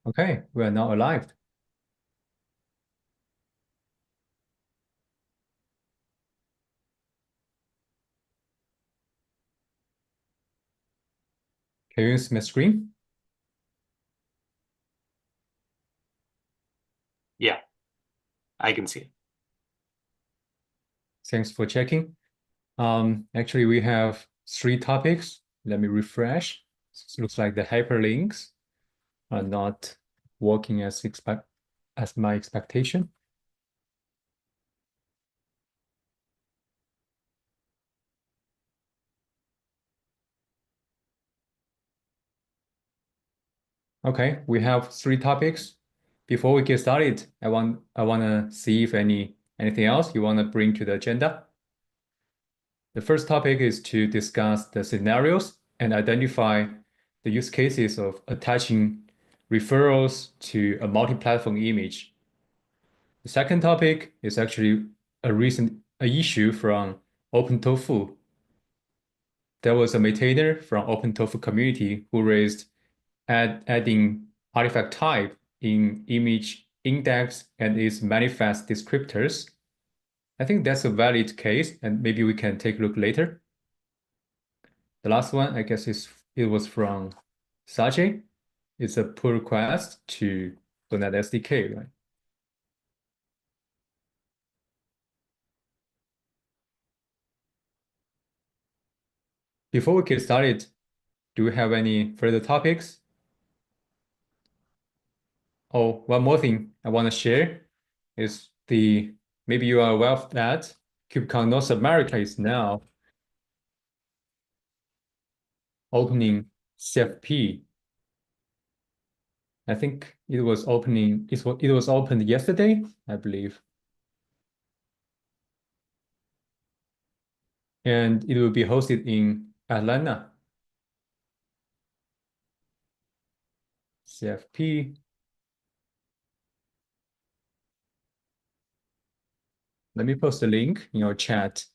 Okay, we are now alive. Can you see my screen? Yeah, I can see it. Thanks for checking. Actually, we have three topics. Let me refresh. It looks like the hyperlinks are not working as my expectation. Okay, we have three topics. Before we get started, I wanna see if anything else you wanna bring to the agenda. The first topic is to discuss the scenarios and identify the use cases of attaching referrals to a multi-platform image. The second topic is actually a issue from OpenTofu. There was a maintainer from OpenTofu community who raised adding artifact type in image index and its manifest descriptors. I think that's a valid case, and maybe we can take a look later. The last one, I guess, it was from Sajay. It's a pull request to .NET SDK, right? Before we get started, do we have any further topics? Oh, one more thing I want to share is maybe you are aware of that KubeCon North America is now opening CFP. I think it was opened yesterday, I believe. And it will be hosted in Atlanta. CFP. Let me post the link in your chat.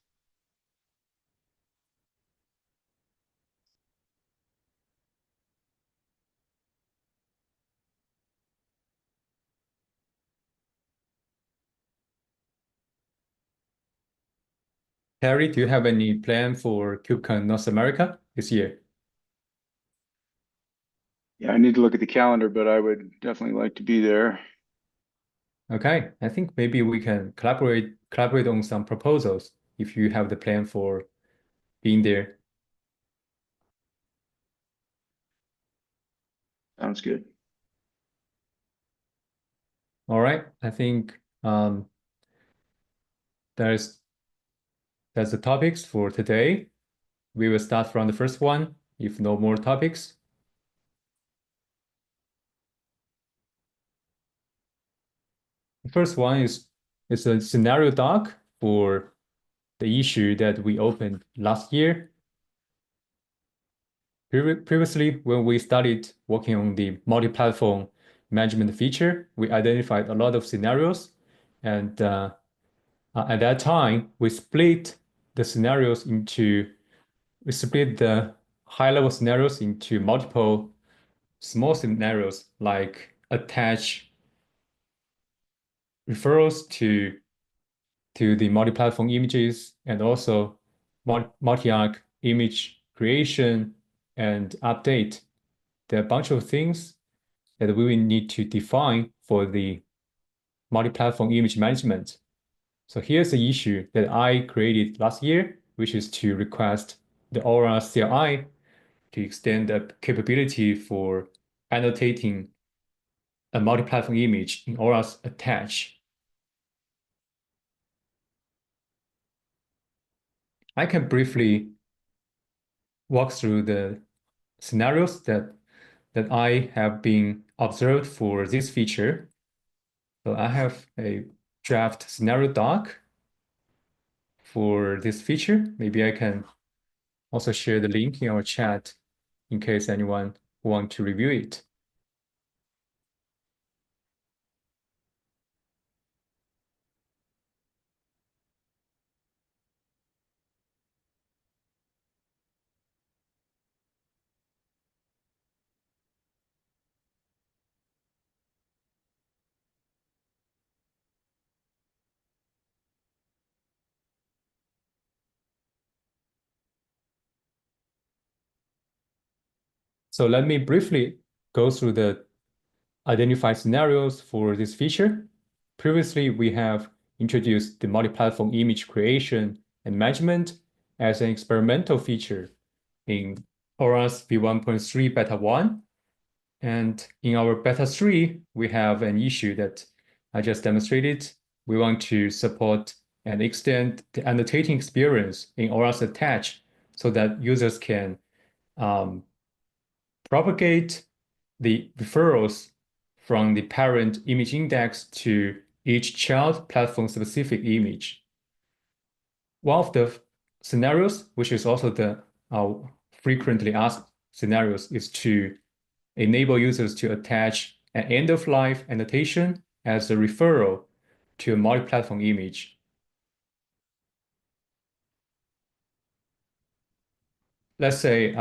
Harry, do you have any plan for KubeCon North America this year? Yeah, I need to look at the calendar, but I would definitely like to be there. Okay, I think maybe we can collaborate on some proposals if you have the plan for being there. Sounds good. All right, I think there's that's the topics for today. We will start from the first one, if no more topics. The first one is a scenario doc for the issue that we opened last year. Previously, when we started working on the multi-platform management feature, we identified a lot of scenarios. And at that time, we split the high-level scenarios into multiple small scenarios, like attach referrals to the multi-platform images and also multi-arc image creation and update. There are a bunch of things that we will need to define for the multi-platform image management. So here's the issue that I created last year, which is to request the ORAS CLI to extend the capability for annotating a multi-platform image in ORAS attach. I can briefly walk through the scenarios that I have been observed for this feature. So I have a draft scenario doc for this feature. Maybe I can also share the link in our chat in case anyone want to review it. So let me briefly go through the identified scenarios for this feature. Previously, we have introduced the multi-platform image creation and management as an experimental feature in ORAS v1.3 beta 1. And in our beta 3, we have an issue that I just demonstrated. We want to support and extend the annotating experience in ORAS attach so that users can propagate the referrals from the parent image index to each child platform-specific image. One of the scenarios, which is also the frequently asked scenarios, is to enable users to attach an end-of-life annotation as a referral to a multi-platform image. Let's say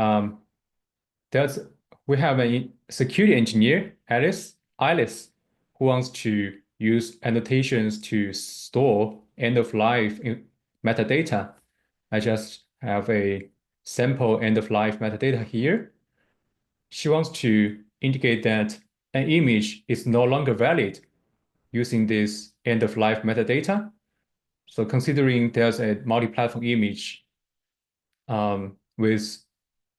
we have a security engineer, Alice, who wants to use annotations to store end-of-life metadata. I just have a sample end-of-life metadata here. She wants to indicate that an image is no longer valid using this end-of-life metadata. So considering there's a multi-platform image with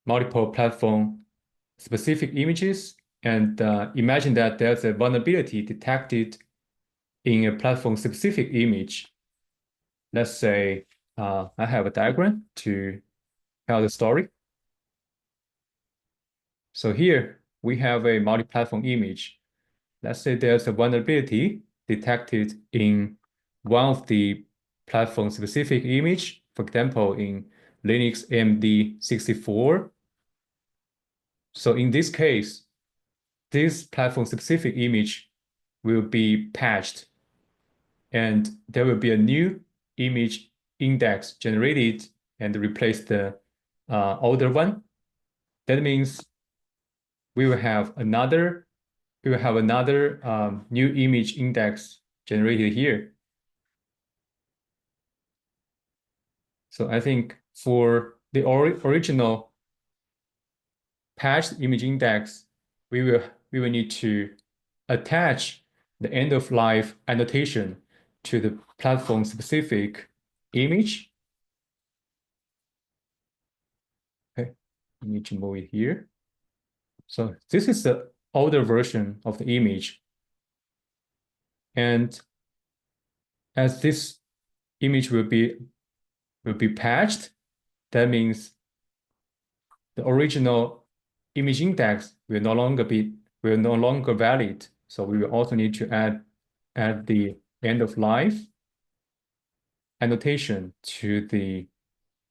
multiple platform specific images, and imagine that there's a vulnerability detected in a platform-specific image. Let's say I have a diagram to tell the story. So here we have a multi-platform image. Let's say there's a vulnerability detected in one of the platform-specific image, for example, in Linux AMD 64. So in this case, this platform-specific image will be patched, and there will be a new image index generated and replace the older one. That means we will have another new image index generated here. So I think for the original patched image index, we will need to attach the end-of-life annotation to the platform-specific image. Okay, I need to move it here. So this is the older version of the image. And as this image will be patched, that means the original image index will no longer valid. So we will also need to add the end of life annotation to the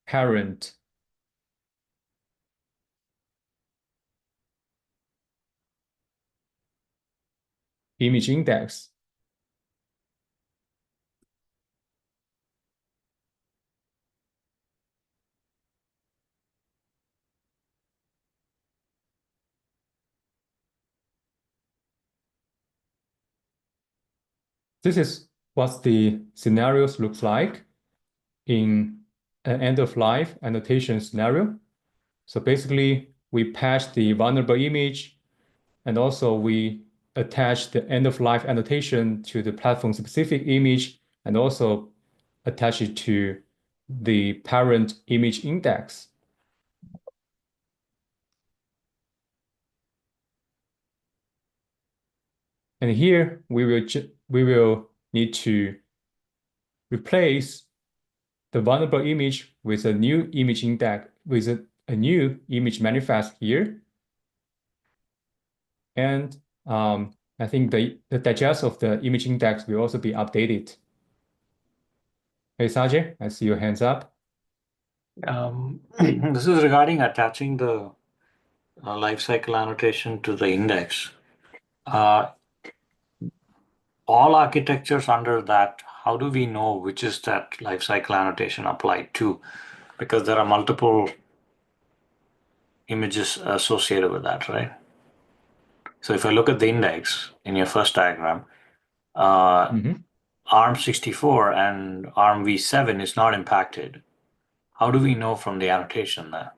parent image index. This is what the scenarios looks like in an end-of-life annotation scenario. So basically, we patch the vulnerable image, and also we attach the end-of-life annotation to the platform-specific image, and also attach it to the parent image index. And here we will need to replace the vulnerable image with a new image index, with a new image manifest here. And I think the digest of the image index will also be updated. Hey, Sajay, I see your hands up. This is regarding attaching the lifecycle annotation to the index. All architectures under that, how do we know which is that lifecycle annotation applied to? Because there are multiple images associated with that, right? So if I look at the index in your first diagram, ARM64 and ARMv7 is not impacted. How do we know from the annotation there?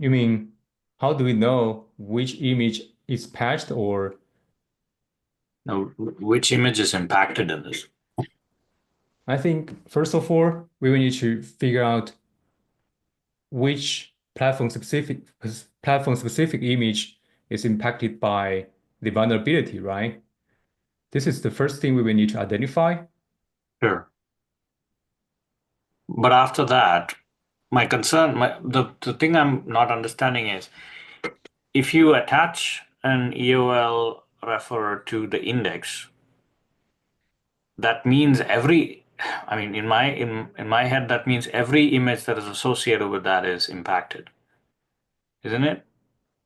You mean, how do we know which image is patched or? Now, which image is impacted in this? I think, first of all, we will need to figure out which platform-specific image is impacted by the vulnerability, right? This is the first thing we will need to identify. Sure. But after that, my concern, the thing I'm not understanding is if you attach an EOL referrer to the index, that means I mean, in my head, that means every image that is associated with that is impacted, isn't it?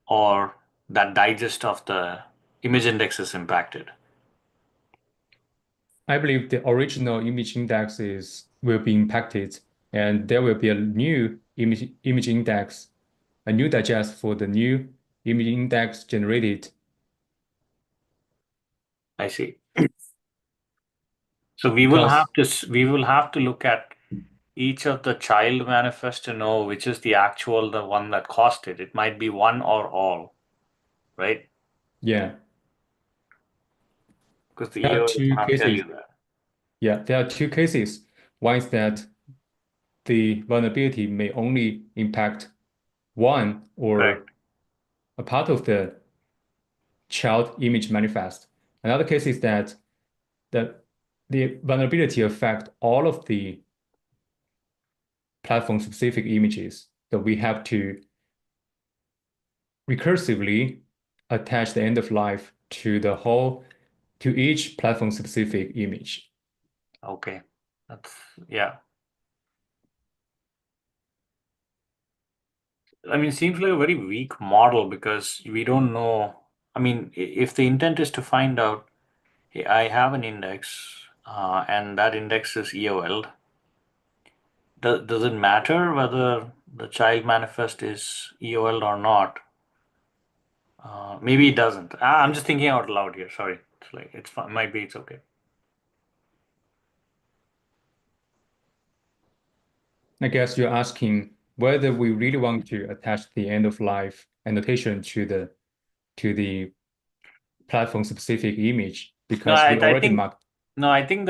Or that digest of the image index is impacted. I believe the original image index will be impacted, and there will be a new image index, a new digest for the new image index generated. I see. So we will have to look at each of the child manifest to know which is the one that caused it. It might be one or all, right? Yeah. Because the There are EOL two cannot tell you cases. that. Yeah, there are two cases. One is that the vulnerability may only impact one or Correct. a part of the child image manifest. Another case is that the vulnerability affect all of the platform-specific images. So we have to recursively attach the end of life to each platform-specific image. Okay. Yeah. I mean, it seems like a very weak model because we don't know. I mean, if the intent is to find out, hey, I have an index, and that index is EOL, does it matter whether the child manifest is EOL or not? Maybe it doesn't. I'm just thinking out loud here. Sorry. It's fine. Might be it's okay. I guess you're asking whether we really want to attach the end of life annotation to the platform-specific image No, because we already marked. no, I think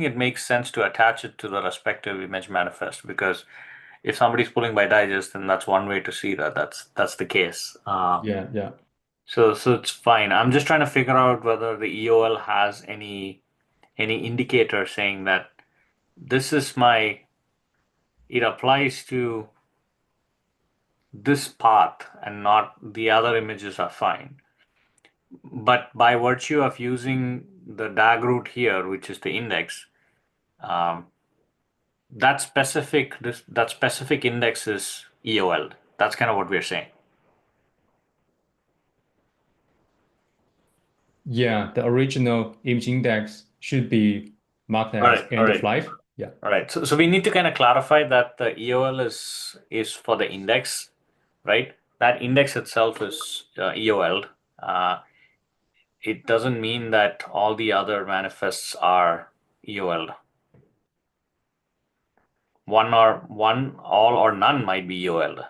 it makes sense to attach it to the respective image manifest because if somebody's pulling by digest, then that's one way to see that that's the case. Yeah. So it's fine. I'm just trying to figure out whether the EOL has any indicator saying that it applies to this path and not the other images are fine. But by virtue of using the DAG root here, which is the index, that specific index is EOL. That's kind of what we're saying. Yeah, the original image index should be marked All as right, end of life. Yeah. All right. So we need to kind of clarify that the EOL is for the index, right? That index itself is EOL. It doesn't mean that all the other manifests are EOL. One, all, or none might be EOL.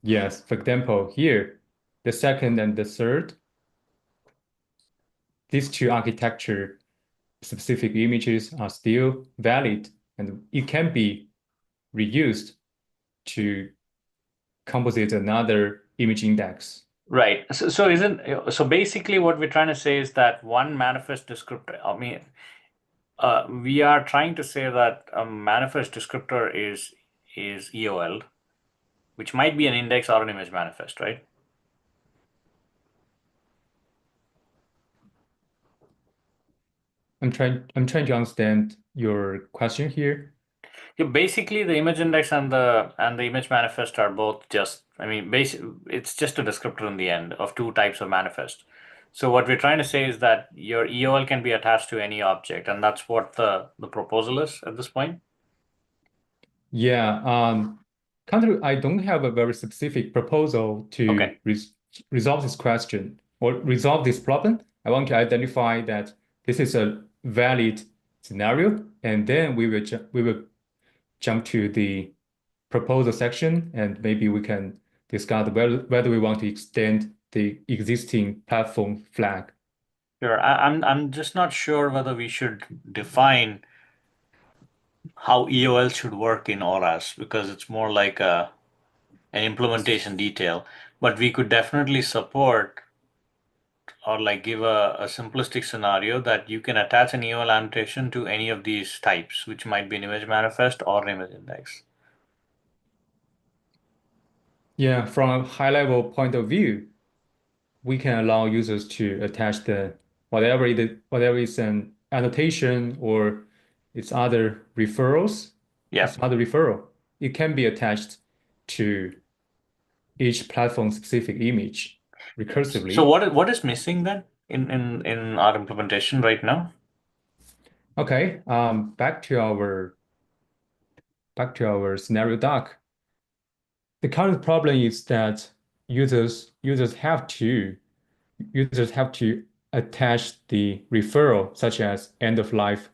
Yes, for example, here, the second and the third, these two architecture specific images are still valid and it can be reused to composite another image index. Right. So basically what we're trying to say is that one manifest descriptor, I mean, we are trying to say that a manifest descriptor is EOL, which might be an index or an image manifest, right? I'm trying to understand your question here. Yeah, basically the image index and the image manifest are both just, I mean, it's just a descriptor in the end of two types of manifest. So what we're trying to say is that your EOL can be attached to any object, and that's what the proposal is at this point. Yeah, I don't have a very specific proposal to Okay. resolve this question or resolve this problem. I want to identify that this is a valid scenario, and then we will jump to the propose a section, and maybe we can discuss whether we want to extend the existing platform flag. Sure. I'm just not sure whether we should define how EOL should work in ORAS because it's more like an implementation detail. But we could definitely support or like give a simplistic scenario that you can attach an EOL annotation to any of these types, which might be an image manifest or an image index. Yeah, from a high-level point of view, we can allow users to attach whatever is an annotation or it's other referrals. Yeah. It's other referral. It can be attached to each platform-specific image recursively. So what is missing then in our implementation right now? Okay, back to our scenario doc. The current problem is that users have to attach the referral, such as end of life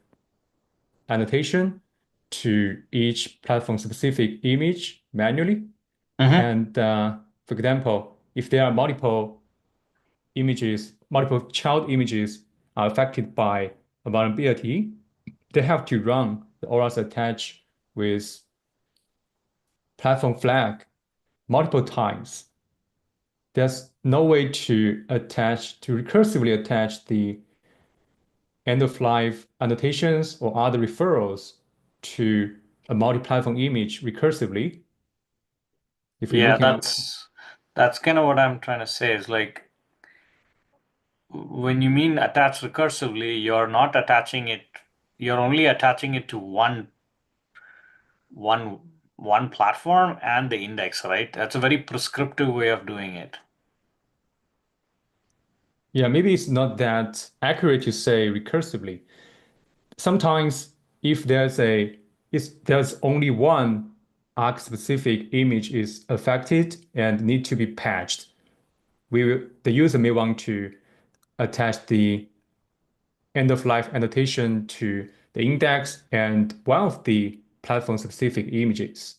annotation, to each platform-specific image manually. And for example, if there are multiple child images are affected by a vulnerability, they have to run the ORAS attach with platform flag multiple times. There's no way to recursively attach the end-of-life annotations or other referrals to a multi-platform image recursively. If you're Yeah, looking that's kind of what I'm trying to say is like when you mean attach recursively, you're not attaching it, you're only attaching it to one platform and the index, right? That's a very prescriptive way of doing it. Yeah, maybe it's not that accurate to say recursively. Sometimes if there's only one arc-specific image is affected and need to be patched, the user may want to attach the end-of-life annotation to the index and one of the platform-specific images.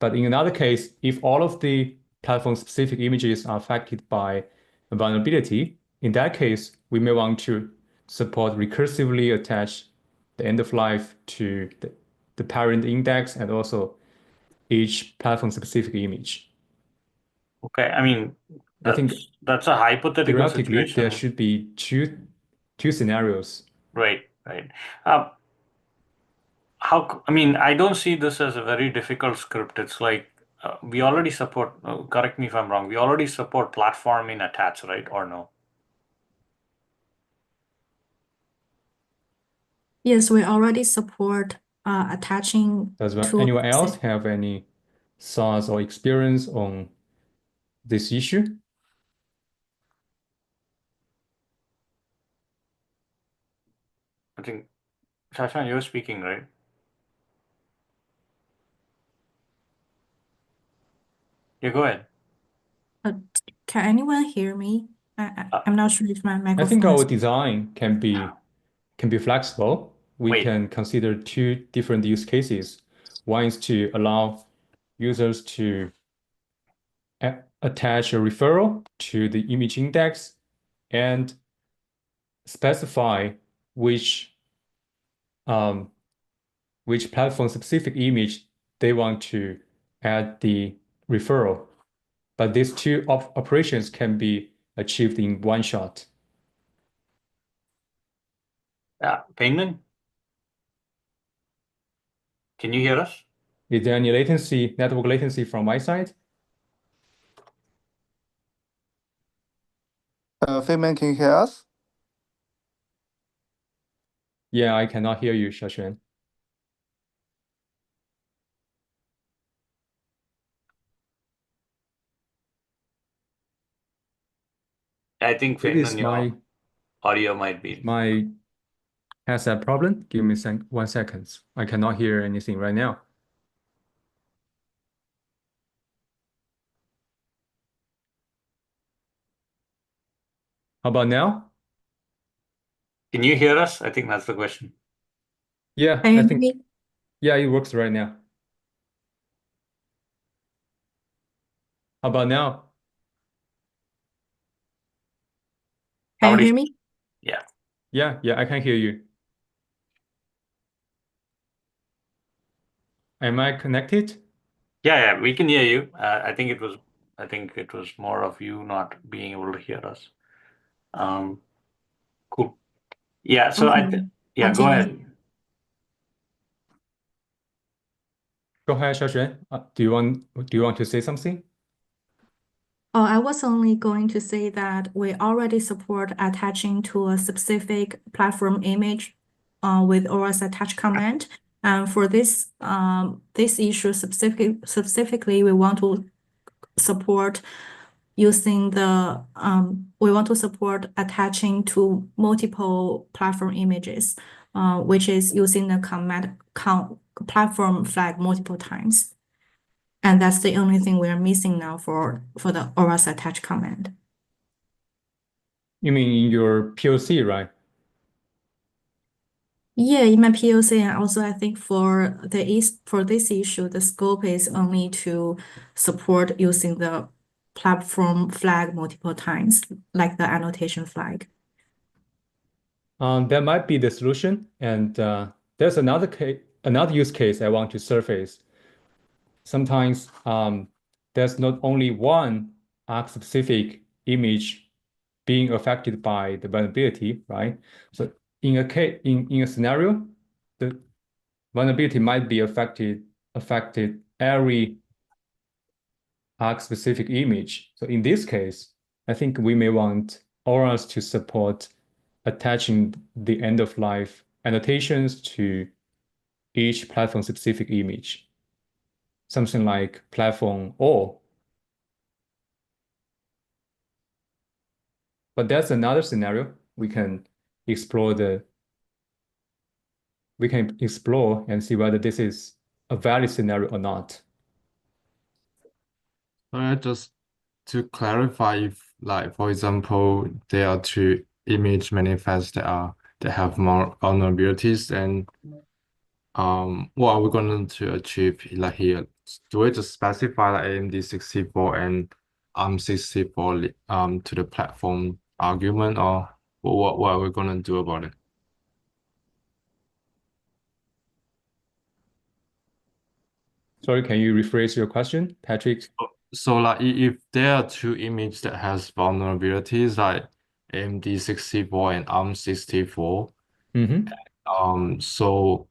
But in another case, if all of the platform-specific images are affected by a vulnerability, in that case, we may want to support recursively attach the end-of-life to the parent index and also each platform-specific image. Okay, I mean, I think that's a hypothetical theoretically, situation. there should be two scenarios. Right. I mean, I don't see this as a very difficult script. It's like we already support, correct me if I'm wrong, we already support platform in attach, right? Or no? Yes, we already support attaching Does to anyone else have any thoughts or experience on this issue? I think, Shashan, you're speaking, right? Yeah, go ahead. Can anyone hear me? I'm not sure if my I microphone think our is. design can be flexible. We Wait. can consider two different use cases. One is to allow users to attach a referral to the image index and specify which platform-specific image they want to add the referral. But these two operations can be achieved in one shot. Payman? Can you hear us? Is there any network latency from my side? Feynman, can you hear us? Yeah, I cannot hear you, Shashuan. I think Maybe it's Feynman, your audio might be. my headset problem. Give me 1 second. I cannot hear anything right now. How about now? Can you hear us? I think that's the question. Yeah, Can you I hear think me? yeah, it works right now. How about now? Can you Howdy. hear me? Yeah. Yeah, I can hear you. Am I connected? Yeah, we can hear you. I think it was more of you not being able to hear us. Cool. Yeah, so Okay, yeah, go continue. ahead. Go ahead, Xiaoxuan. Do you want to say something? Oh, I was only going to say that we already support attaching to a specific platform image with ORAS attach command. And for this issue specifically, we want to support attaching to multiple platform images, which is using the platform flag multiple times. And that's the only thing we're missing now for the ORAS attach command. You mean in your POC, right? Yeah, in my POC, and also I think for this issue, the scope is only to support using the platform flag multiple times, like the annotation flag. That might be the solution. And there's another use case I want to surface. Sometimes there's not only one arc-specific image being affected by the vulnerability, right? So in a scenario, the vulnerability might be affected every arc-specific image. So in this case, I think we may want ORAS to support attaching the end-of-life annotations to each platform-specific image. Something like platform all. But that's another scenario we can explore and see whether this is a valid scenario or not. Just to clarify, if like for example, there are two image manifests that have more vulnerabilities, and what are we going to achieve like here? Do we just specify like AMD 64 and ARM 64 to the platform argument, or what are we going to do about it? Sorry, can you rephrase your question, Patrick? So like if there are two images that has vulnerabilities like AMD 64 and ARM 64, so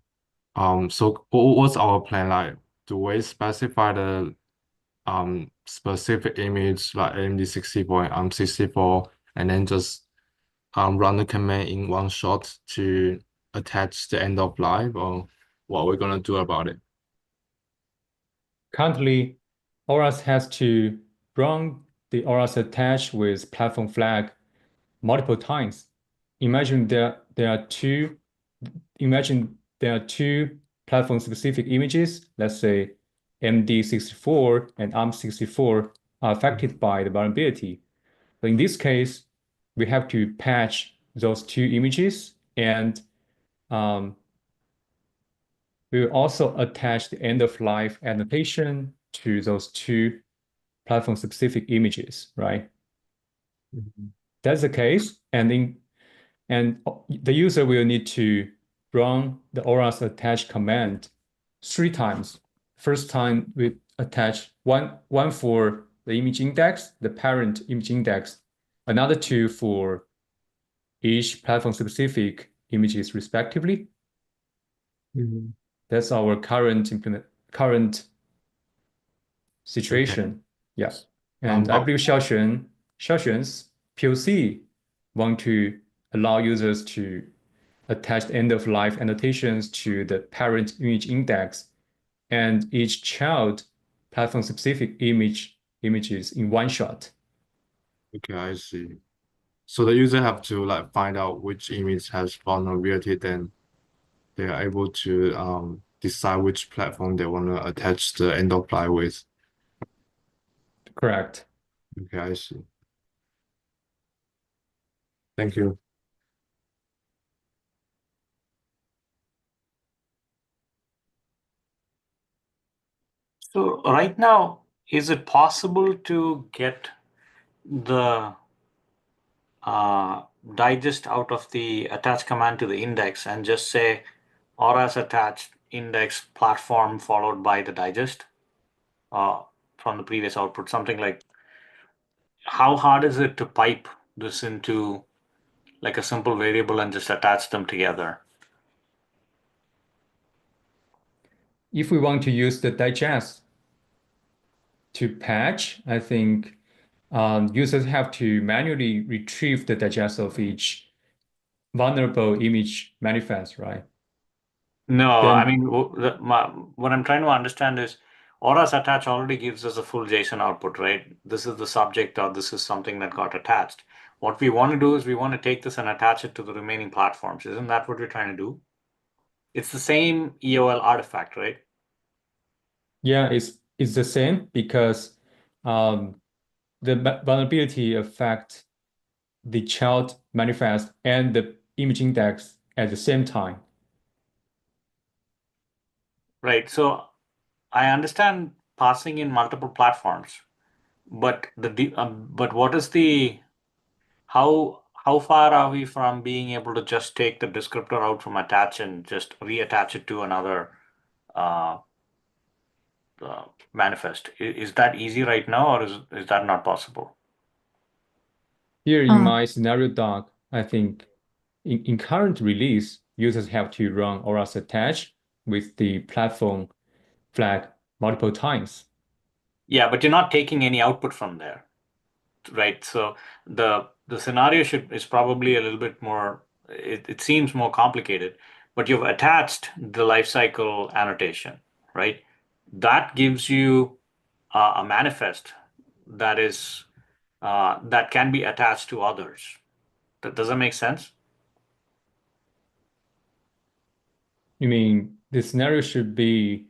what's our plan like? Do we specify the specific image like AMD 64 and ARM 64 and then just run the command in one shot to attach the end of life, or what are we gonna do about it? Currently, ORAS has to run the ORAS attach with platform flag multiple times. Imagine there are two platform-specific images. Let's say MD64 and ARM64 are affected by the vulnerability. But in this case, we have to patch those two images, and we will also attach the end-of-life annotation to those two platform-specific images, right? That's the case, and the user will need to run the ORAS attach command 3 times. First time we attach one for the image index, the parent image index, another 2 for each platform-specific images respectively. That's our current situation. Yeah. And I believe Xiaoxuan's POC want to allow users to attach end-of-life annotations to the parent image index and each child platform-specific images in one shot. Okay, I see. So the user have to like find out which image has vulnerability, then they are able to decide which platform they want to attach the end of life with. Correct. Okay, I see. Thank you. So right now, is it possible to get the digest out of the attach command to the index and just say ORAS attached index platform followed by the digest from the previous output, something like, how hard is it to pipe this into like a simple variable and just attach them together? If we want to use the digest to patch, I think users have to manually retrieve the digest of each vulnerable image manifest, right? No, Then- I mean, what I'm trying to understand is ORAS attach already gives us a full JSON output, right? This is the subject, or this is something that got attached. What we want to do is we want to take this and attach it to the remaining platforms. Isn't that what we're trying to do? It's the same EOL artifact, right? Yeah, it's the same because the vulnerability affects the child manifest and the image index at the same time. Right. So I understand passing in multiple platforms, but but what is the how far are we from being able to just take the descriptor out from attach and just reattach it to another manifest? Is that easy right now, or is that not possible? Here in my scenario doc, I think in current release, users have to run ORAS attach with the platform flag multiple times. Yeah, but you're not taking any output from there, right? So the scenario is probably a little bit more, it seems more complicated, but you've attached the lifecycle annotation, right? That gives you a manifest that is that can be attached to others. Does that make sense? You mean the scenario should be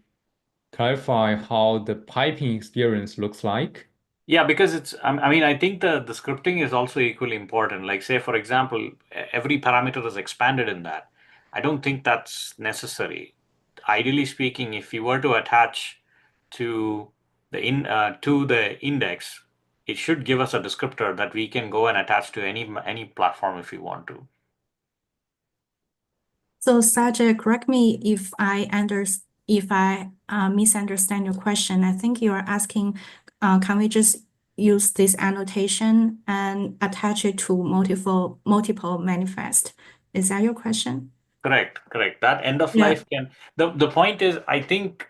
clarify how the piping experience looks like? Yeah, because I mean, I think the scripting is also equally important. Like, say, for example, every parameter is expanded in that. I don't think that's necessary. Ideally speaking, if you were to attach to the index, it should give us a descriptor that we can go and attach to any platform if we want to. So Sajid, correct me if I misunderstand your question. I think you are asking, can we just use this annotation and attach it to multiple manifest? Is that your question? Correct. That end of life can. The point is, I think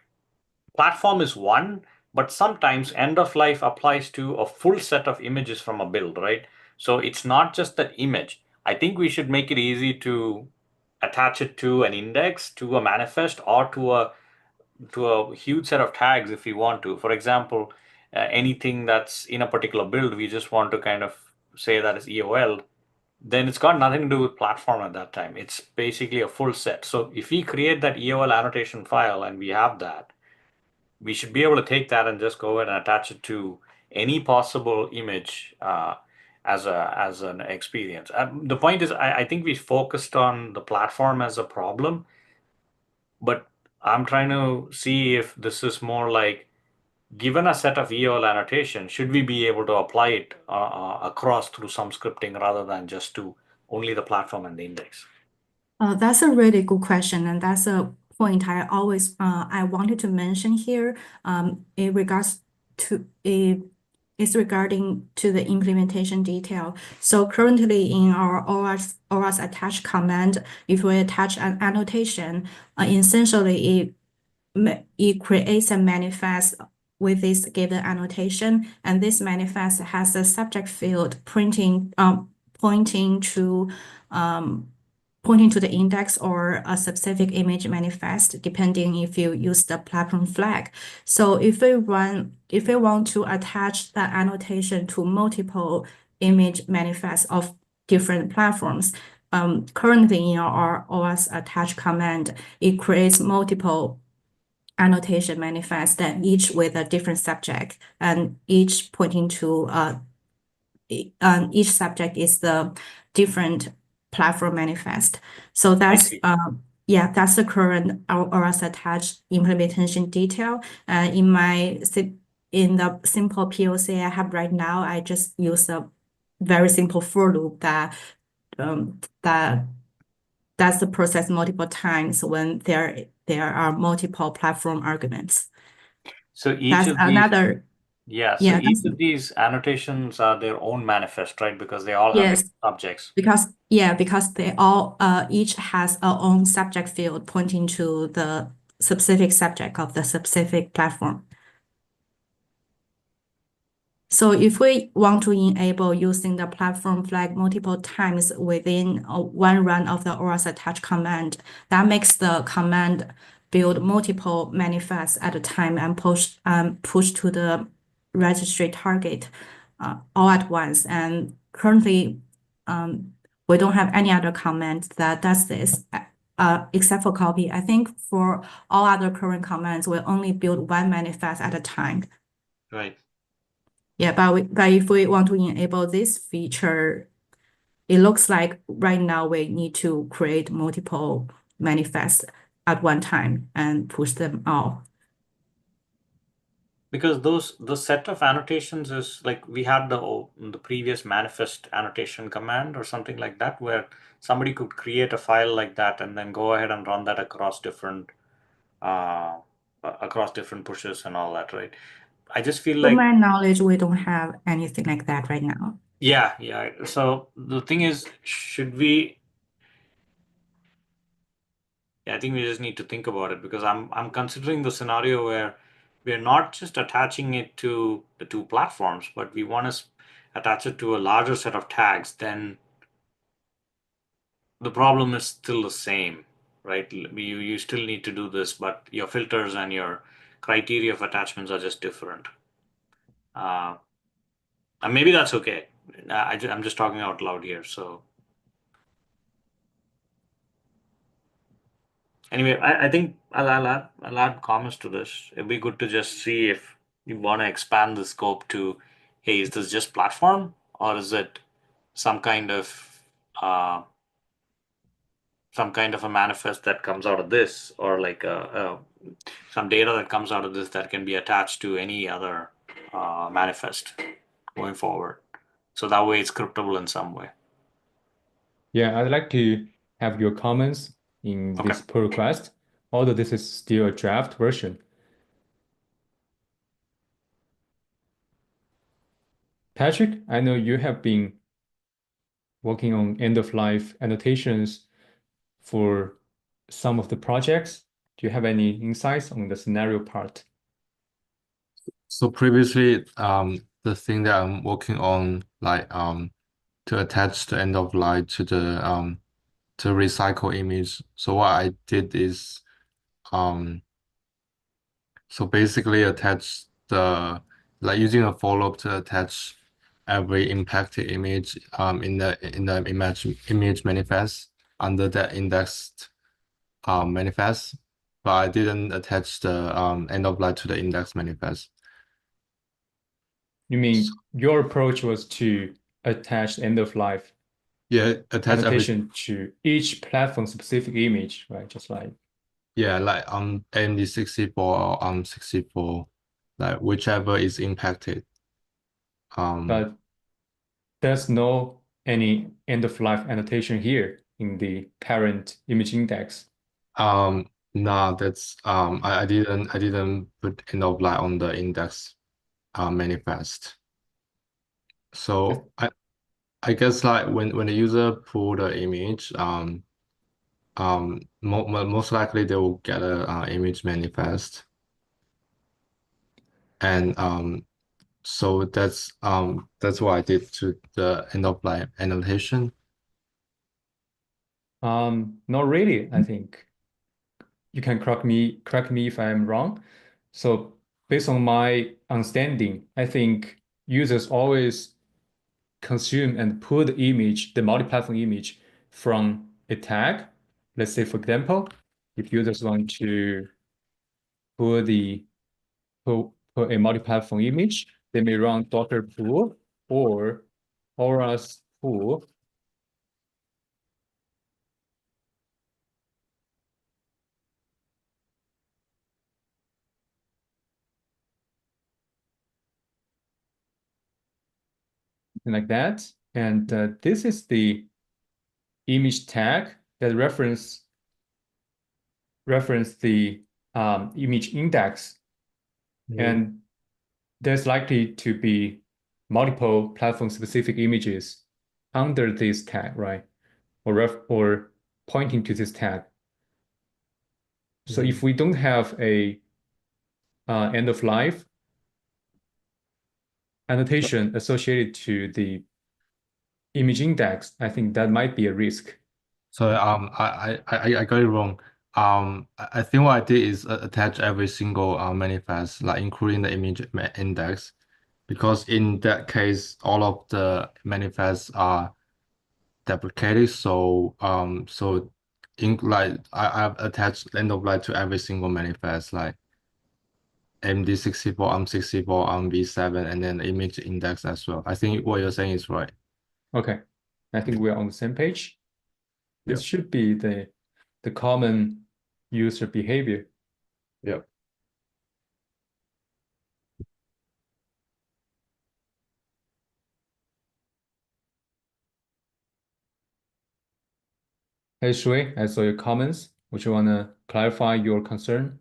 platform is one, but sometimes end of life applies to a full set of images from a build, right? So it's not just that image. I think we should make it easy to attach it to an index, to a manifest, or to a huge set of tags if we want to. For example, anything that's in a particular build, we just want to kind of say that is EOL, then it's got nothing to do with platform at that time. It's basically a full set. So if we create that EOL annotation file and we have that, we should be able to take that and just go ahead and attach it to any possible image as an experience. The point is, I think we focused on the platform as a problem, but I'm trying to see if this is more like, given a set of EOL annotation, should we be able to apply it across through some scripting rather than just to only the platform and the index? That's a really good question, and that's a point I wanted to mention here. In regards to it's regarding to the implementation detail. So currently in our ORAS attach command, if we attach an annotation, essentially it creates a manifest with this given annotation, and this manifest has a subject field pointing to the index or a specific image manifest, depending if you use the platform flag. So if we want to attach that annotation to multiple image manifests of different platforms, currently in our OS attach command, it creates multiple annotation manifest that each with a different subject and each pointing to each subject is the different platform manifest. So that's that's the current ORAS attached implementation detail. In my in the simple POC I have right now, I just use a very simple for loop that does the process multiple times when there are multiple platform arguments. So each That's of these, another, yeah, so yeah, each that's, of these annotations are their own manifest, right? Because they all have yes, different subjects. because they all each has a own subject field pointing to the specific subject of the specific platform. So if we want to enable using the platform flag multiple times within one run of the ORAS attach command, that makes the command build multiple manifests at a time and push to the registry target all at once. And currently, we don't have any other command that does this except for copy. I think for all other current commands, we only build one manifest at a time. Right. Yeah, but if we want to enable this feature, it looks like right now we need to create multiple manifests at one time and push them all. Because the set of annotations is like we had the previous manifest annotation command or something like that, where somebody could create a file like that and then go ahead and run that across different pushes and all that, right? I just feel To like, my knowledge, we don't have anything like that right now. yeah. So the thing is, should we? Yeah, I think we just need to think about it because I'm considering the scenario where we're not just attaching it to the two platforms, but we want to attach it to a larger set of tags. Then the problem is still the same, right? You still need to do this, but your filters and your criteria of attachments are just different. And maybe that's okay. I'm just talking out loud here. So anyway, I think I'll add comments to this. It'd be good to just see if you want to expand the scope to, hey, is this just platform or is it some kind of uh, a manifest that comes out of this, or like some data that comes out of this that can be attached to any other manifest going forward. So that way it's scriptable in some way. Yeah, I'd like to have your comments in Okay. this pull request, although this is still a draft version. Patrick, I know you have been working on end-of-life annotations for some of the projects. Do you have any insights on the scenario part? So previously, the thing that I'm working on, like to attach the end of life to the to recycle image. So what I did is so basically attach the like using a for loop to attach every impacted image in the image manifest under the indexed manifest, but I didn't attach the end of life to the index manifest. You mean your approach was to attach end-of-life Yeah, attach every annotation to each platform specific image, right? Just like yeah, like AMD 64 or 64, like whichever is impacted. but there's no any end-of-life annotation here in the parent image index. No, that's I didn't put end of life on the index manifest. So I guess like when the user pull the image, most likely they will get a image manifest, and so that's what I did to the end of life annotation. Not really, I think. You can correct me if I'm wrong. So based on my understanding, I think users always consume and pull the image, the multi-platform image from a tag. Let's say, for example, if users want to pull pull a multi-platform image, they may run Docker pull or ORAS pull. like that. And this is the image tag that reference the image index. And there's likely to be multiple platform-specific images under this tag, right? Or pointing to this tag. So if we don't have a end of life annotation associated to the image index, I think that might be a risk. So I got it wrong. I think what I did is attach every single manifest, like including the image index, because in that case, all of the manifests are deprecated. So in like I've attached end of life to every single manifest, like MD64, ARM64, ARMv7, and then the image index as well. I think what you're saying is right. Okay, I think we're on the same page. This Yeah. should be the common user behavior. Yeah. Hey Shui, I saw your comments. Would you want to clarify your concern?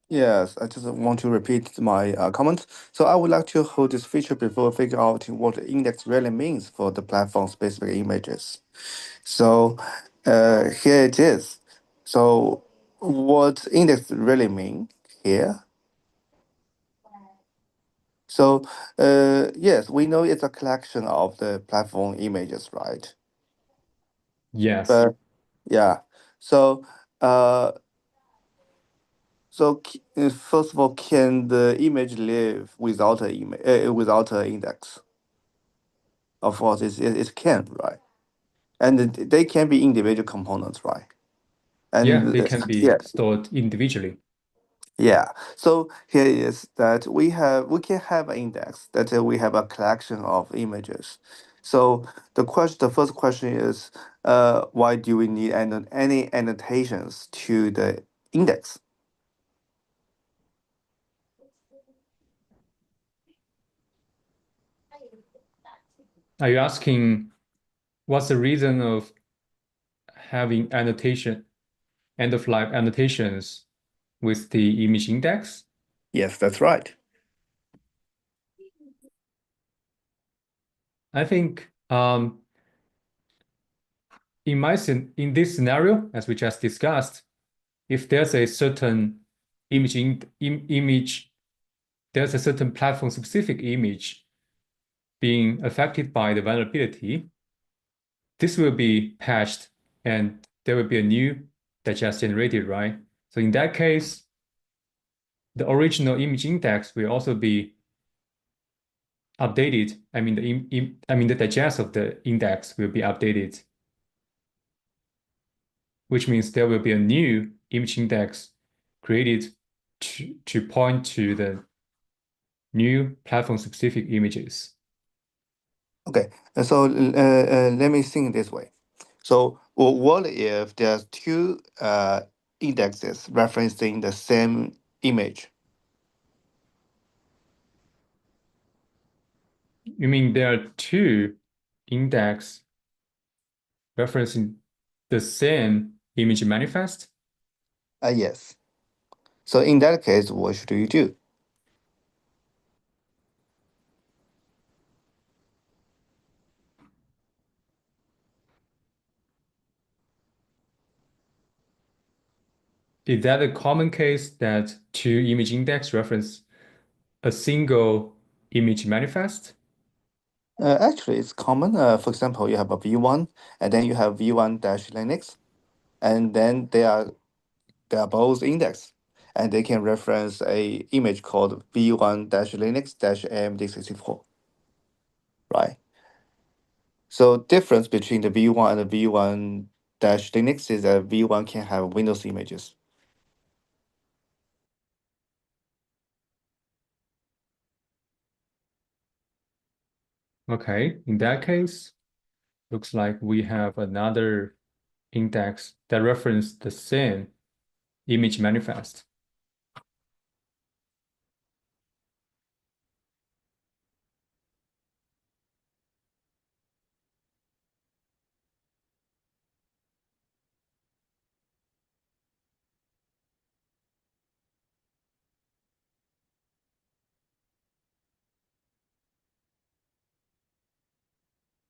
Yes, I just want to repeat my comment. So I would like to hold this feature before figure out what the index really means for the platform-specific images. So here it is. So what index really mean here? So yes, we know it's a collection of the platform images, right? Yes. But yeah, so first of all, can the image live without without an index? Of course, it can, right? And they can be individual components, right? And Yeah, they can be yeah, stored individually. yeah. So here is that we can have an index that we have a collection of images. So the first question is, why do we need any annotations to the index? Are you asking what's the reason of having end of life annotations with the image index? Yes, that's right. I think in this scenario, as we just discussed, if there's a certain there's a certain platform-specific image being affected by the vulnerability, this will be patched and there will be a new digest generated, right? So in that case, the original image index will also be updated. I mean, the digest of the index will be updated, which means there will be a new image index created to point to the new platform-specific images. Okay, so let me think this way. So what if there's two indexes referencing the same image? You mean there are two index referencing the same image manifest? Yes. So in that case, what should you do? Is that a common case that two image index reference a single image manifest? Actually, it's common. For example, you have a V1, and then you have V1-Linux, and then they are both index, and they can reference a image called V1-Linux-AMD64, right? So difference between the V1 and the V1-Linux is that V1 can have Windows images. Okay, in that case, looks like we have another index that reference the same image manifest.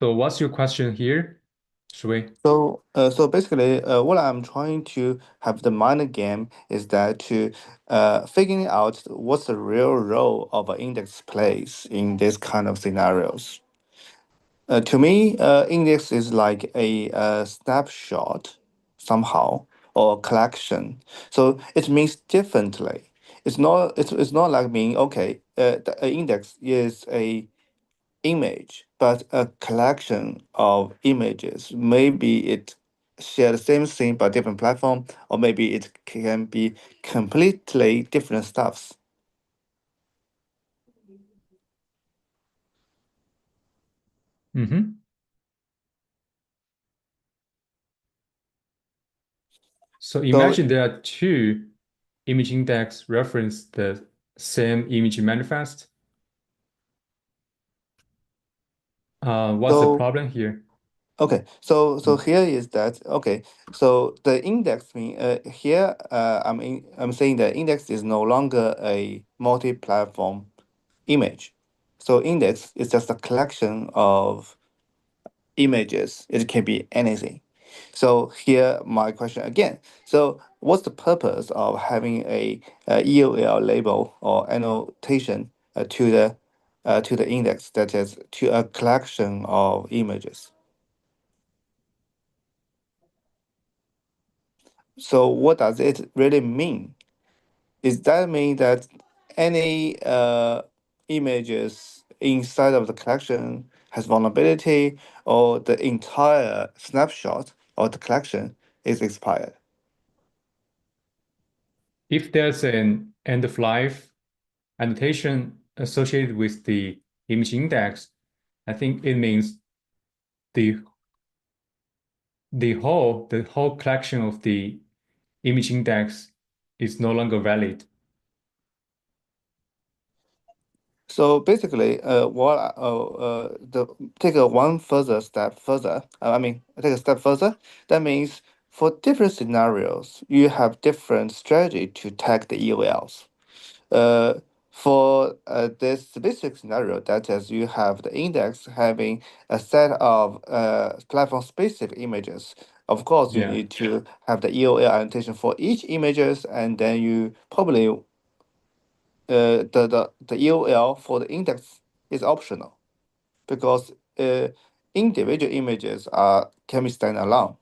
So what's your question here, Shui? So basically, what I'm trying to have the mind game is that to figuring out what's the real role of an index plays in this kind of scenarios. To me, index is like a, snapshot somehow or collection. So it means differently. It's not like mean okay. The index is a image, but a collection of images. Maybe it share the same thing but different platform, or maybe it can be completely different stuffs. Mm-hmm. So imagine there are two image index reference the same image manifest. What's the So problem here? okay, so here is that okay. So the index mean here I'm saying the index is no longer a multi-platform image. So index is just a collection of images. It can be anything. So here my question again. So what's the purpose of having a EOL label or annotation to the index, that is to a collection of images? So what does it really mean? Does that mean that any images inside of the collection has vulnerability, or the entire snapshot of the collection is expired? If there's an end of life annotation associated with the image index, I think it means the whole collection of the image index is no longer valid. So basically, take a one further step further. Take a step further. That means for different scenarios, you have different strategy to tag the EOLs. Uh, for this specific scenario, that is, you have the index having a set of platform-specific images. Of course, you Yeah. need to have the EOL annotation for each images, and then you probably the EOL for the index is optional, because individual images can be standalone.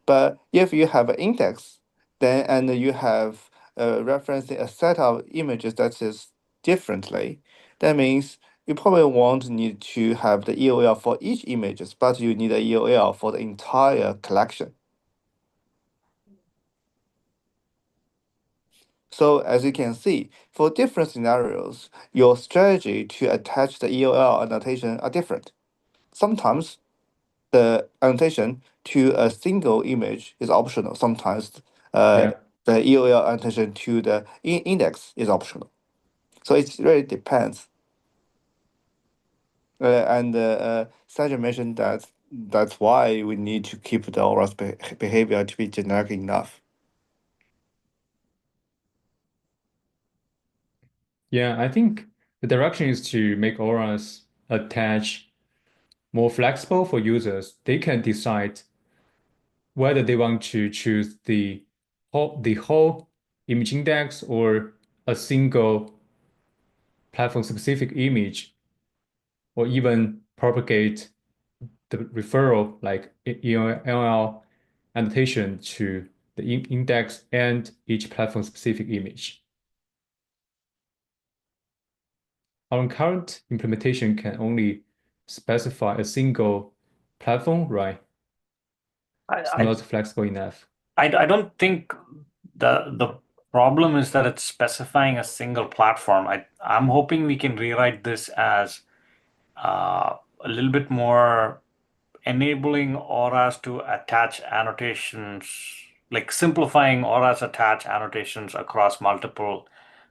But if you have an index, then and you have referencing a set of images that is differently, that means you probably won't need to have the EOL for each images, but you need a EOL for the entire collection. So as you can see, for different scenarios, your strategy to attach the EOL annotation are different. Sometimes the annotation to a single image is optional. Sometimes Yeah. the EOL annotation to the index is optional. So it really depends. Sajid mentioned that that's why we need to keep the ORAS behavior to be generic enough. Yeah, I think the direction is to make ORAS attach more flexible for users. They can decide whether they want to choose the whole image index or a single platform-specific image, or even propagate the referral like EOL annotation to the index and each platform-specific image. Our current implementation can only specify a single platform, right? It's not flexible enough. I don't think the problem is that it's specifying a single platform. I'm hoping we can rewrite this as a little bit more enabling ORAS to attach annotations, like simplifying ORAS attach annotations across multiple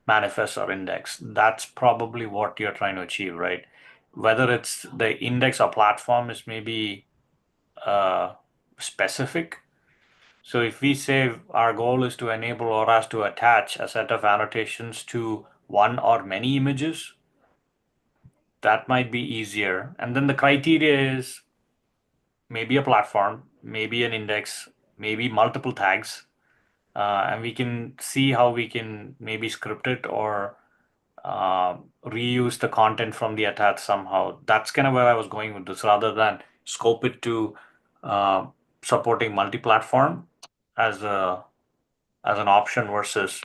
manifests or index. That's probably what you're trying to achieve, right? Whether it's the index or platform is maybe specific. So if we say our goal is to enable ORAS to attach a set of annotations to one or many images, that might be easier. And then the criteria is maybe a platform, maybe an index, maybe multiple tags, and we can see how we can maybe script it or reuse the content from the attach somehow. That's kind of where I was going with this, rather than scope it to supporting multi-platform as an option versus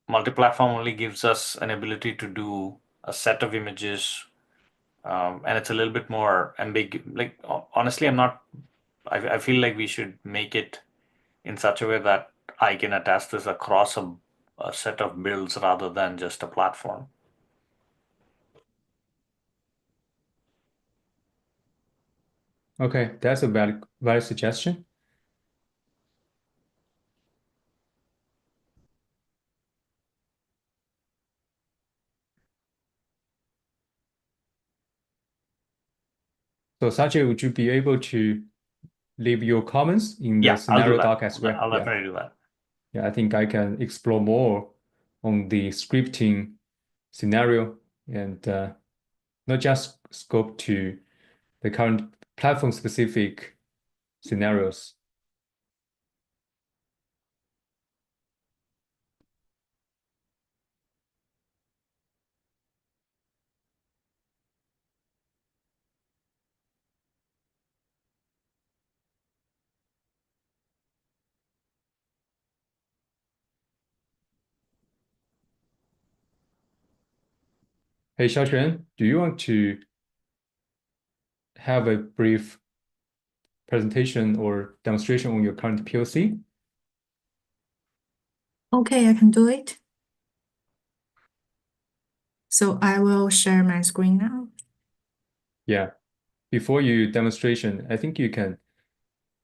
multi-platform only gives us an ability to do a set of images, and it's a little bit more ambiguous. Like honestly, I feel like we should make it in such a way that I can attach this across a set of builds rather than just a platform. Okay, that's a valid suggestion. So Sajid, would you be able to leave your comments in the Yeah, I'll do scenario that. doc as well? I'll Yeah. definitely do that. Yeah, I think I can explore more on the scripting scenario and not just scope to the current platform specific scenarios. Hey, Xiaoquan, do you want to have a brief presentation or demonstration on your current POC? Okay, I can do it. So I will share my screen now. Yeah. Before you demonstration, I think you can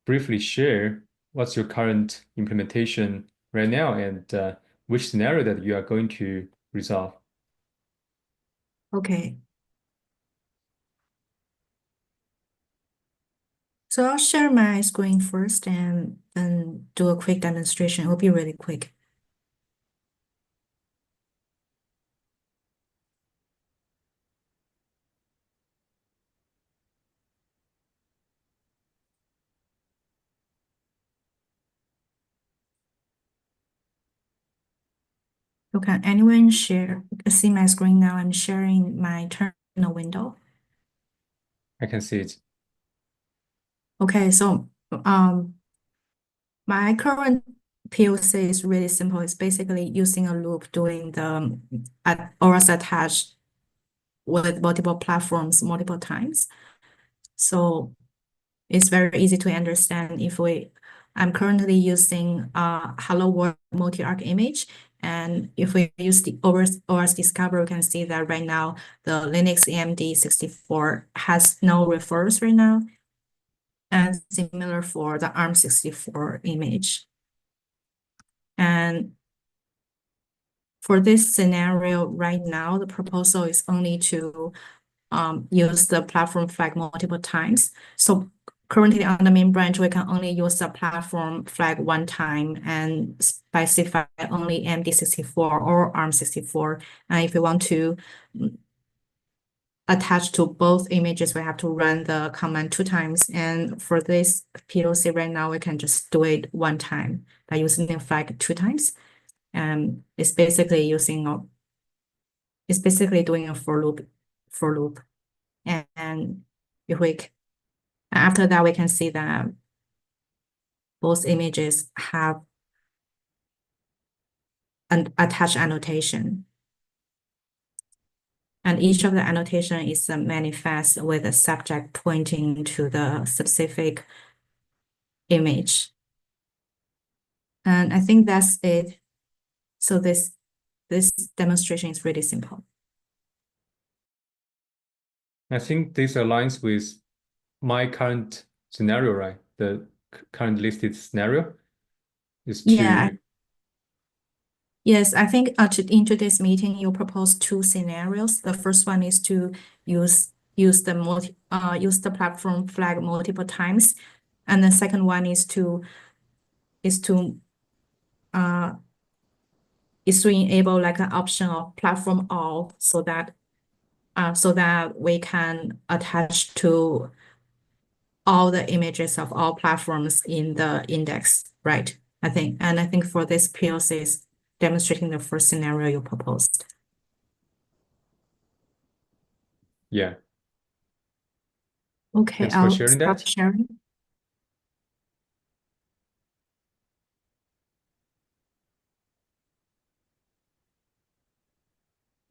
briefly share what's your current implementation right now and which scenario that you are going to resolve. Okay. So I'll share my screen first and then do a quick demonstration. It will be really quick. So can anyone see my screen now? I'm sharing my terminal window. I can see it. Okay, so my current POC is really simple. It's basically using a loop doing the ORAS attach with multiple platforms multiple times. So it's very easy to understand I'm currently using Hello World multi-arc image. And if we use the ORAS Discover, we can see that right now the Linux AMD 64 has no referrals right now. And similar for the ARM 64 image. And for this scenario right now, the proposal is only to use the platform flag multiple times. So currently on the main branch, we can only use the platform flag one time and specify only AMD 64 or ARM 64. And if we want to attach to both images, we have to run the command 2 times. And for this POC right now, we can just do it one time by using the flag 2 times. And it's basically doing a for loop. And after that, we can see that both images have an attached annotation. And each of the annotation is a manifest with a subject pointing to the specific image. And I think that's it. So this demonstration is really simple. I think this aligns with my current scenario, right? The current listed scenario is to Yes, I think in today's meeting, you propose 2 scenarios. The first one is to use the platform flag multiple times, and the second one is to enable like an option of platform all so that we can attach to all the images of all platforms in the index, right? I think for this POC is demonstrating the first scenario you proposed. Yeah. Okay, Thanks for I'll sharing stop that. sharing.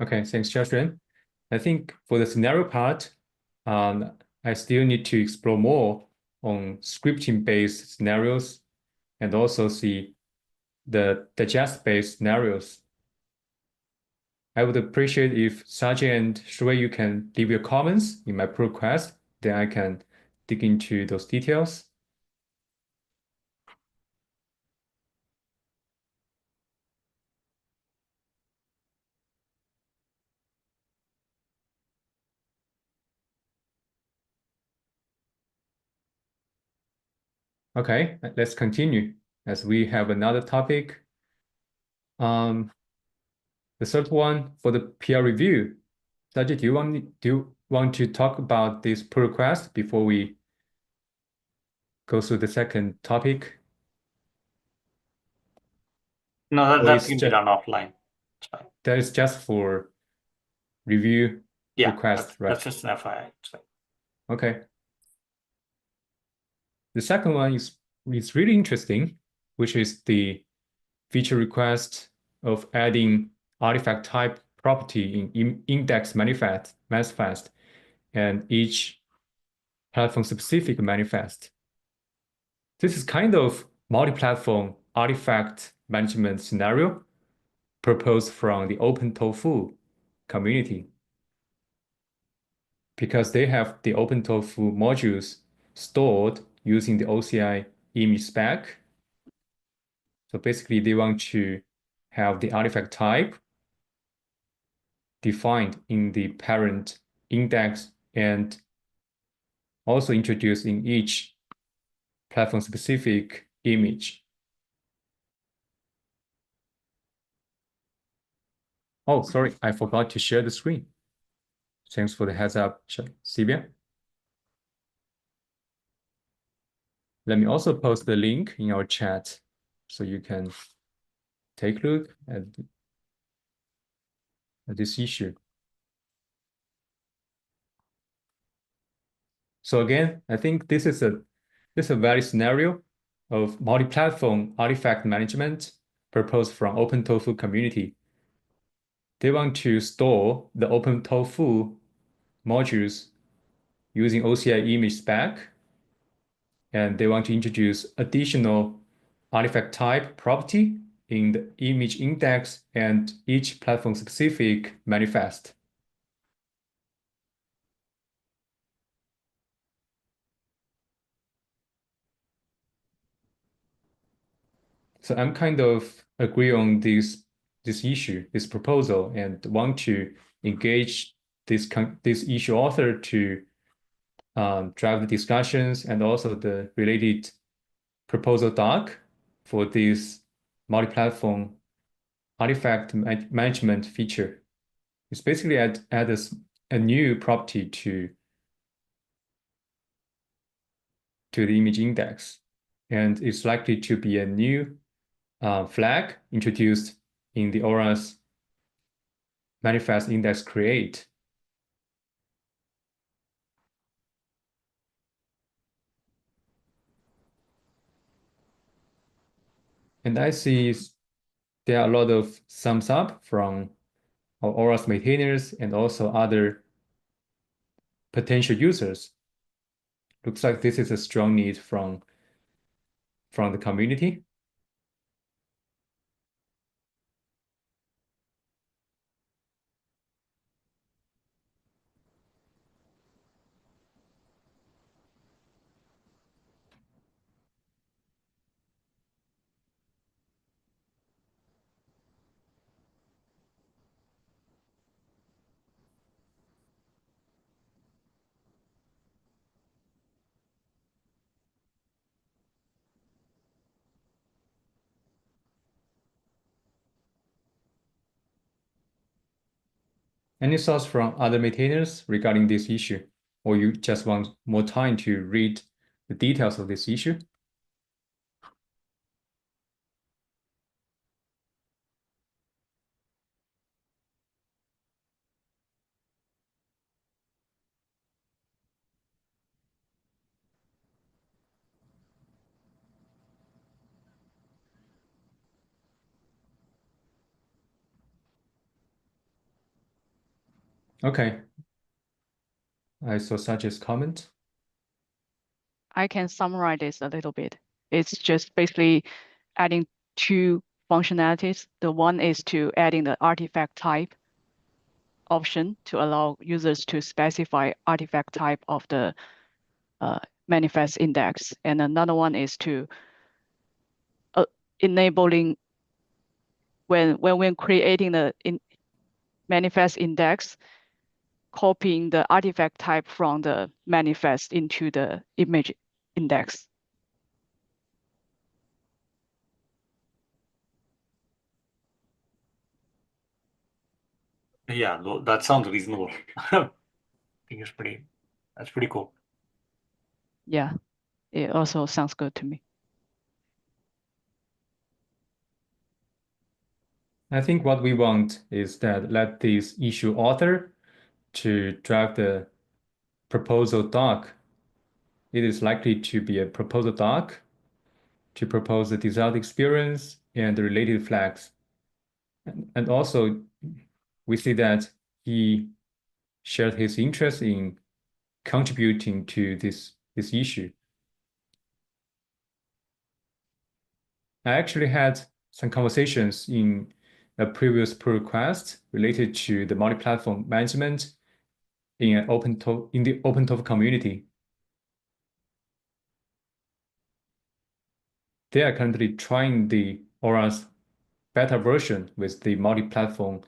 Okay, thanks, Xiaoxuan. I think for the scenario part, I still need to explore more on scripting-based scenarios and also see the digest-based scenarios. I would appreciate if Sajid and Shui, you can leave your comments in my pull request, then I can dig into those details. Okay, let's continue as we have another topic. The third one for the peer review. Sajid, do you want to talk about this pull request before we go through the second topic? No, Or that it's can be just- done offline. It's fine. That is just for review Yeah, request, right? that's just an FYI. It's fine. Okay. The second one is really interesting, which is the feature request of adding artifact type property in index manifest and each platform specific manifest. This is kind of multi-platform artifact management scenario proposed from the OpenTofu community, because they have the OpenTofu modules stored using the OCI image spec. So basically they want to have the artifact type defined in the parent index and also introduced in each platform specific image. Oh, sorry, I forgot to share the screen. Thanks for the heads up, Sylvia. Let me also post the link in our chat so you can take a look at this issue. So again, I think this is a very scenario of multi-platform artifact management proposed from OpenTofu community. They want to store the OpenTofu modules using OCI image spec, and they want to introduce additional artifact type property in the image index and each platform specific manifest. So I'm kind of agree on this issue, this proposal, and want to engage this issue author to drive the discussions and also the related proposal doc for this multi-platform artifact management feature. It's basically add a new property to the image index, and it's likely to be a new flag introduced in the ORAS manifest index create. And I see there are a lot of thumbs up from our ORAS maintainers and also other potential users. Looks like this is a strong need from the community. Any thoughts from other maintainers regarding this issue? Or you just want more time to read the details of this issue. Okay. I saw Sajid's comment. I can summarize this a little bit. It's just basically adding two functionalities. The one is to adding the artifact type option to allow users to specify artifact type of the manifest index. And another one is to enabling when creating the manifest index, copying the artifact type from the manifest into the image index. Yeah, that sounds reasonable. I think that's pretty cool. Yeah, it also sounds good to me. I think what we want is that let this issue author to draft the proposal doc. It is likely to be a proposal doc to propose the desired experience and the related flags. And also, we see that he shared his interest in contributing to this issue. I actually had some conversations in a previous pull request related to the multi-platform management in the OpenTOF community. They are currently trying the ORAS beta version with the multi-platform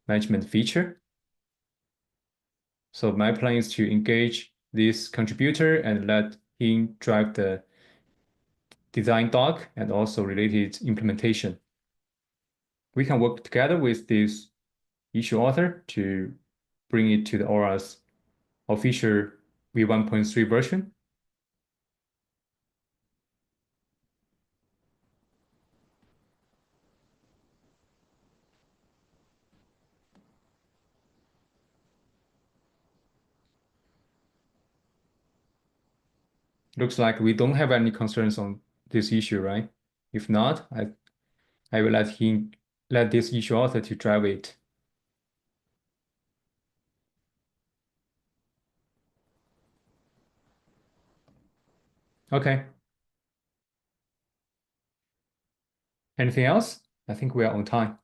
management feature. So my plan is to engage this contributor and let him drive the design doc and also related implementation. We can work together with this issue author to bring it to the ORAS official v1.3 version. Looks like we don't have any concerns on this issue, right? If not, I will let this issue author to drive it. Okay. Anything else? I think we are on time.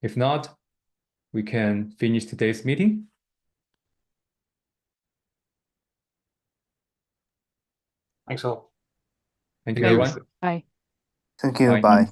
If not, we can finish today's meeting. Thanks all. Thank you, Thanks. everyone. Bye. Thank you. Bye. Bye.